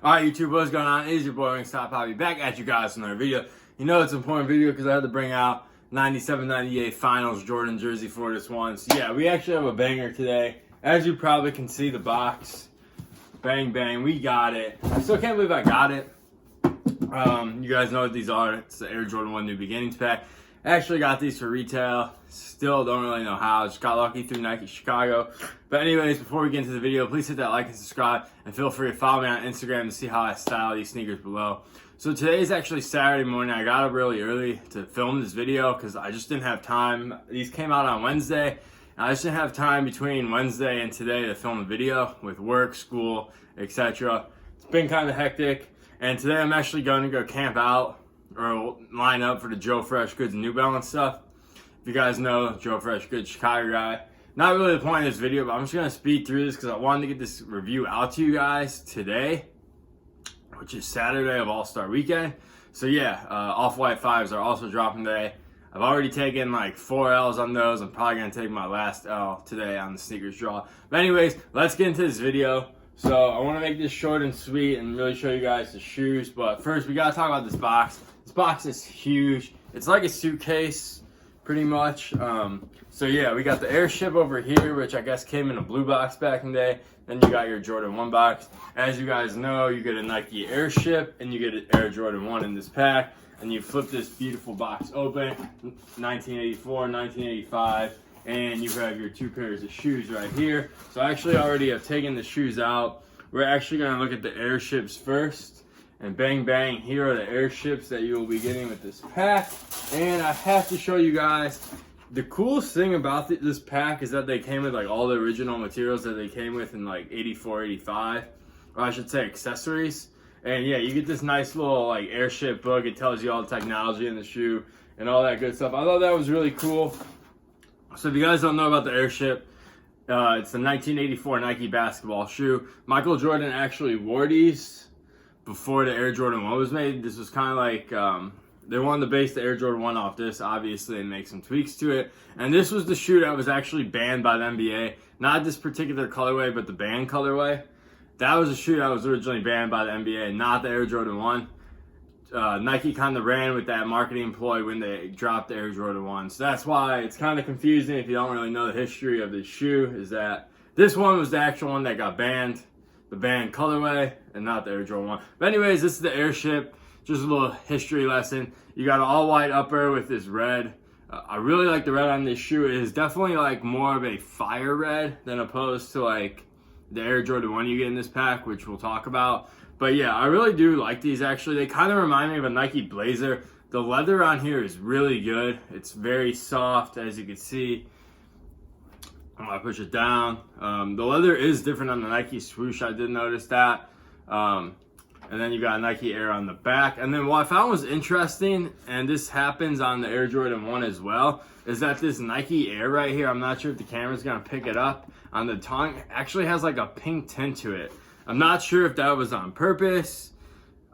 Alright YouTube, what's going on? It is your boy Wingstop Hobby back at you guys with another video. You know it's an important video because I had to bring out 97-98 finals Jordan jersey for this one. So yeah, we actually have a banger today. As you probably can see, the box. Bang bang, we got it. I still can't believe I got it. You guys know what these are. It's the Air Jordan 1 New Beginnings pack. I actually got these for retail. Still don't really know how. Just got lucky through Nike Chicago. But anyways, before we get into the video, please hit that like and subscribe. And feel free to follow me on Instagram to see how I style these sneakers below. So today is actually Saturday morning. I got up really early to film this video because I just didn't have time. These came out on Wednesday. And I just didn't have time between Wednesday and today to film a video with work, school, etc. It's been kind of hectic. And today I'm actually going to go camp out or line up for the Joe Fresh Goods New Balance stuff. If you guys know, Joe Fresh Goods Chicago guy. Not really the point of this video, but I'm just going to speed through this because I wanted to get this review out to you guys today, which is Saturday of All-Star Weekend. So yeah, Off-White 5s are also dropping today. I've already taken like 4 L's on those. I'm probably going to take my last L today on the sneakers draw. But anyways, let's get into this video. So I want to make this short and sweet and really show you guys the shoes. But first, we got to talk about this box. This box is huge. It's like a suitcase, pretty much. So yeah, we got the Airship over here, which I guess came in a blue box back in the day. Then you got your Jordan 1 box. As you guys know, you get a Nike Airship and you get an Air Jordan 1 in this pack. And you flip this beautiful box open, 1984, 1985. And you have your 2 pairs of shoes right here. So I actually already have taken the shoes out. We're actually going to look at the Airships first. And bang bang, here are the Airships that you will be getting with this pack. And I have to show you guys, the coolest thing about this pack is that they came with like all the original materials that they came with in like 84, 85. Or I should say accessories. And yeah, you get this nice little like Airship book. It tells you all the technology in the shoe and all that good stuff. I thought that was really cool. So if you guys don't know about the Airship, it's the 1984 Nike basketball shoe. Michael Jordan actually wore these before the Air Jordan 1 was made. This was kind of like, they wanted to base the Air Jordan 1 off this, obviously, and make some tweaks to it. And this was the shoe that was actually banned by the NBA. Not this particular colorway, but the banned colorway. That was a shoe that was originally banned by the NBA, not the Air Jordan 1. Nike kind of ran with that marketing ploy when they dropped the Air Jordan 1. So that's why it's kind of confusing if you don't really know the history of this shoe, is that this one was the actual one that got banned, the banned colorway, and not the Air Jordan 1. But anyways, this is the Airship. Just a little history lesson. You got an all-white upper with this red. I really like the red on this shoe. It is definitely like more of a fire red than opposed to like the Air Jordan 1 you get in this pack, which we'll talk about. But yeah, I really do like these actually. They kind of remind me of a Nike Blazer. The leather on here is really good. It's very soft, as you can see. I'm gonna push it down. The leather is different on the Nike Swoosh. I did notice that. And then you got Nike Air on the back. And then what I found was interesting, and this happens on the Air Jordan 1 as well, is that this Nike Air right here, I'm not sure if the camera's gonna pick it up, on the tongue actually has like a pink tint to it. I'm not sure if that was on purpose.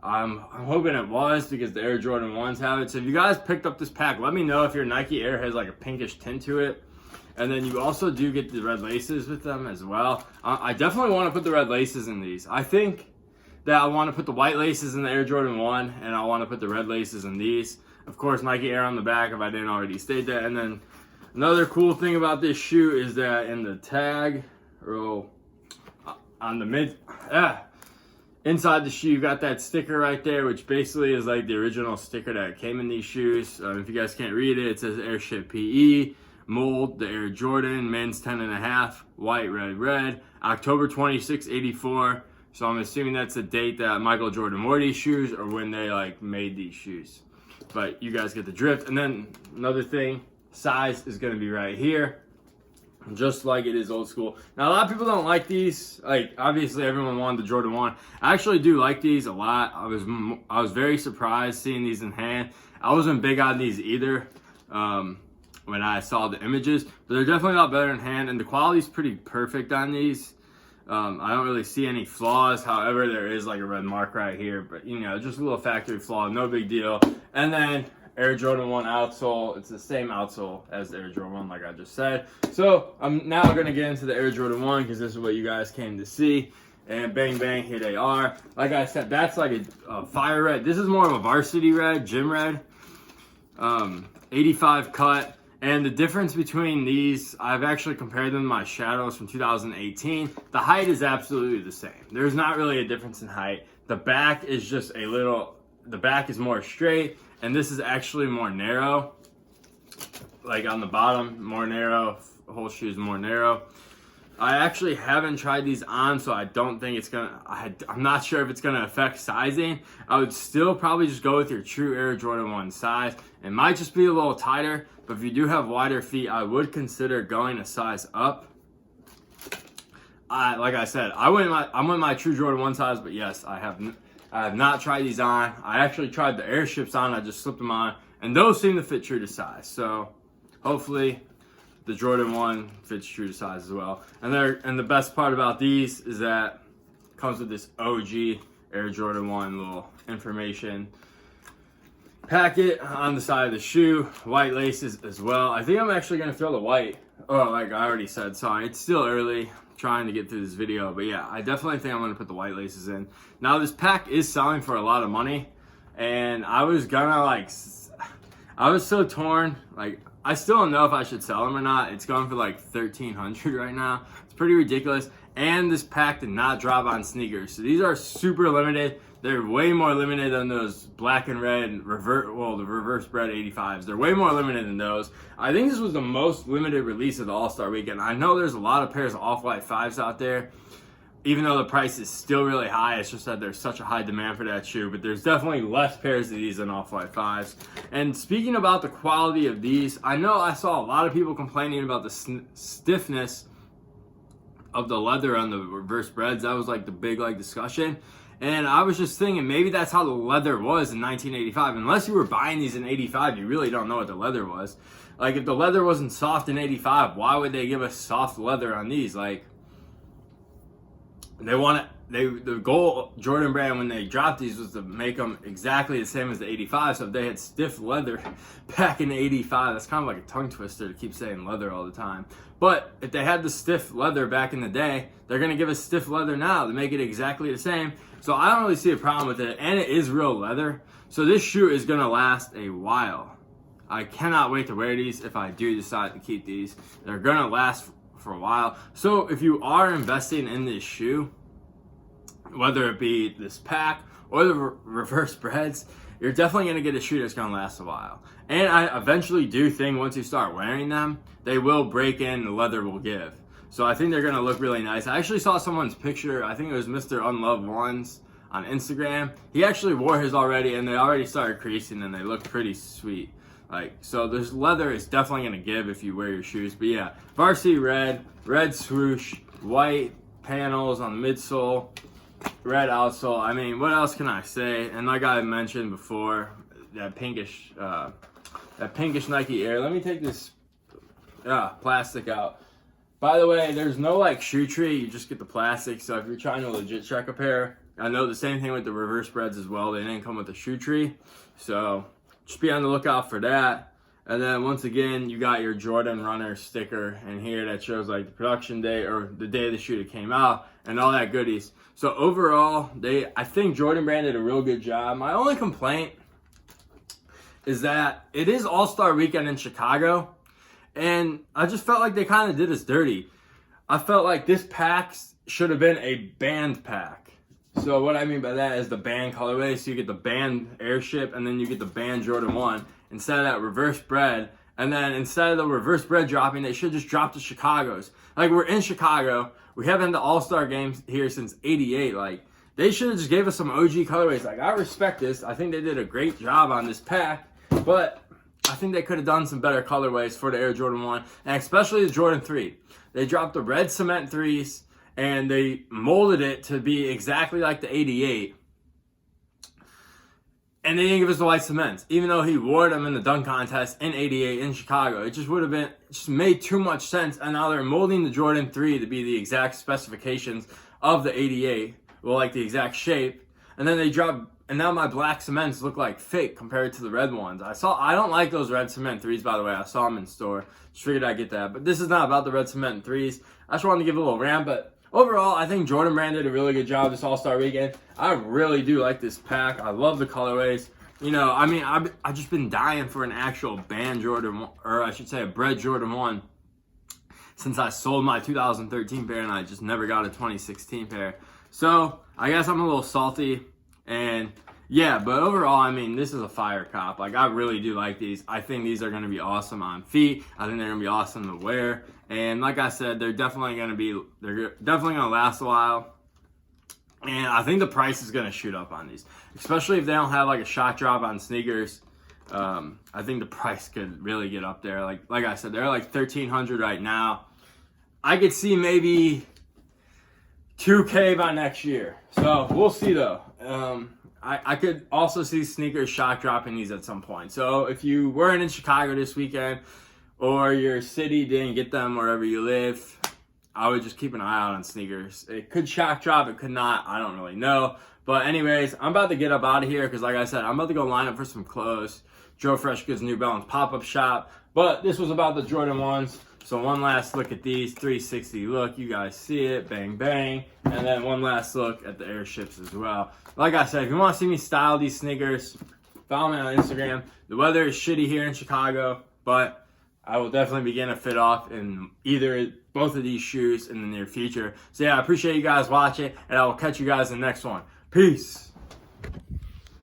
I'm hoping it was because the Air Jordan 1s have it. So if you guys picked up this pack, let me know if your Nike Air has like a pinkish tint to it. And then you also do get the red laces with them as well. I definitely want to put the red laces in these. I think that I want to put the white laces in the Air Jordan 1 and I want to put the red laces in these. Of course, Nike Air on the back if I didn't already state that. And then another cool thing about this shoe is that in the tag, or on the inside the shoe, you got that sticker right there, which basically is like the original sticker that came in these shoes. If you guys can't read it, it says Airship PE, mold, the Air Jordan, men's 10.5, white, red, red, October 26, 84. So I'm assuming that's the date that Michael Jordan wore these shoes or when they like made these shoes. But you guys get the drift. And then another thing, size is going to be right here, just like it is old school. Now a lot of people don't like these. Like obviously everyone wanted the Jordan 1. I actually do like these a lot. I was very surprised seeing these in hand. I wasn't big on these either when I saw the images, but they're definitely a lot better in hand, and the quality is pretty perfect on these. I don't really see any flaws. However, there is like a red mark right here, but you know, just a little factory flaw, no big deal. And then Air Jordan 1 outsole. It's the same outsole as the Air Jordan 1, like I just said. So I'm now going to get into the Air Jordan 1 because this is what you guys came to see. And bang, bang, here they are. Like I said, that's like a fire red. This is more of a varsity red, gym red. 85 cut. And the difference between these, I've actually compared them to my Shadows from 2018. The height is absolutely the same. There's not really a difference in height. The back is just a little, the back is more straight, and this is actually more narrow. Like on the bottom, more narrow, whole shoe is more narrow. I actually haven't tried these on, so I don't think it's gonna, I'm not sure if it's gonna affect sizing. I would still probably just go with your true Air Jordan 1 size. It might just be a little tighter, but if you do have wider feet, I would consider going a size up. Like I said, I went my true Jordan 1 size, but yes, I have not tried these on. I actually tried the Airships on, I just slipped them on, and those seem to fit true to size. So hopefully the Jordan 1 fits true to size as well. And the best part about these is that it comes with this OG Air Jordan 1 little information packet on the side of the shoe, white laces as well. I think I'm actually gonna throw the white. Oh, like I already said, sorry, it's still early, trying to get through this video, but yeah, I definitely think I'm gonna put the white laces in. Now this pack is selling for a lot of money, and I was so torn. Like, I still don't know if I should sell them or not. It's going for like $1,300 right now. It's pretty ridiculous. And this pack did not drop on sneakers. So these are super limited. They're way more limited than those black and red the reverse bred 85s. They're way more limited than those. I think this was the most limited release of the All-Star Weekend. I know there's a lot of pairs of Off-White 5s out there, even though the price is still really high. It's just that there's such a high demand for that shoe, but there's definitely less pairs of these than Off-White 5s. And speaking about the quality of these, I know I saw a lot of people complaining about the stiffness of the leather on the reverse breds. That was like the big discussion. And I was just thinking, maybe that's how the leather was in 1985. Unless you were buying these in 85, you really don't know what the leather was. Like, if the leather wasn't soft in 85, why would they give us soft leather on these? Like, the goal Jordan Brand when they dropped these was to make them exactly the same as the 85. So if they had stiff leather back in 85, that's kind of like a tongue twister to keep saying leather all the time. But if they had the stiff leather back in the day, they're going to give us stiff leather now to make it exactly the same. So I don't really see a problem with it, and it is real leather. So this shoe is going to last a while. I cannot wait to wear these if I do decide to keep these. They're going to last for a while. So if you are investing in this shoe, whether it be this pack or the reverse breds, you're definitely going to get a shoe that's going to last a while. And I eventually do think once you start wearing them, they will break in, the leather will give. So I think they're going to look really nice. I actually saw someone's picture, I think it was Mr. Unloved Ones on Instagram. He actually wore his already, and they already started creasing, and they look pretty sweet. Like, so this leather is definitely going to give if you wear your shoes. But yeah, varsity red swoosh, white panels on the midsole, red outsole. I mean, what else can I say? And like I mentioned before, that pinkish Nike Air. Let me take this plastic out. By the way, there's no like shoe tree. You just get the plastic. So if you're trying to legit check a pair, I know the same thing with the reverse breds as well. They didn't come with a shoe tree. So just be on the lookout for that. And then once again, you got your Jordan Runner sticker in here that shows like the production day or the day of the shoe that came out and all that goodies. So overall, I think Jordan Brand did a real good job. My only complaint is that it is All-Star Weekend in Chicago, and I just felt like they kind of did us dirty. I felt like this pack should have been a band pack. So what I mean by that is the band colorway. So you get the band Airship, and then you get the band Jordan 1 instead of that reverse bred. And then instead of the reverse bred dropping, they should just drop the Chicago's. Like, we're in Chicago. We haven't had the All-Star games here since '88. Like, they should have just gave us some OG colorways. Like, I respect this. I think they did a great job on this pack, but I think they could have done some better colorways for the Air Jordan 1, and especially the Jordan 3. They dropped the red cement 3s, and they molded it to be exactly like the 88. And they didn't give us the white cements, even though he wore them in the dunk contest in '88 in Chicago. It just would have been, just made too much sense. And now they're molding the Jordan 3 to be the exact specifications of the 88, well, like the exact shape. And then they drop, and now my black cements look like fake compared to the red ones. I don't like those red cement 3s, by the way. I saw them in store. Just figured I'd get that. But this is not about the red cement 3s. I just wanted to give a little rant, but overall, I think Jordan Brand did a really good job this All-Star weekend. I really do like this pack. I love the colorways. You know, I mean, I've just been dying for an actual band Jordan, or I should say a Bred Jordan 1, since I sold my 2013 pair and I just never got a 2016 pair. So I guess I'm a little salty, and yeah, but overall, I mean, this is a fire cop. Like, I really do like these. I think these are going to be awesome on feet. I think they're going to be awesome to wear. And like I said, they're definitely going to last a while. And I think the price is going to shoot up on these, especially if they don't have like a shot drop on sneakers. I think the price could really get up there. Like I said, they're like $1,300 right now. I could see maybe $2K by next year. So we'll see though. I could also see sneakers shock dropping these at some point. So if you weren't in Chicago this weekend, or your city didn't get them wherever you live, I would just keep an eye out on sneakers. It could shock drop, it could not, I don't really know. But anyways, I'm about to get up out of here because like I said, I'm about to go line up for some clothes. Joe Freshgoods New Balance pop-up shop. But this was about the Jordan 1s. So one last look at these, 360 look, you guys see it, bang bang. And then one last look at the Airships as well. Like I said, if you want to see me style these sneakers, follow me on Instagram. The weather is shitty here in Chicago, but I will definitely begin to fit off in both of these shoes in the near future. So yeah, I appreciate you guys watching, and I will catch you guys in the next one. Peace.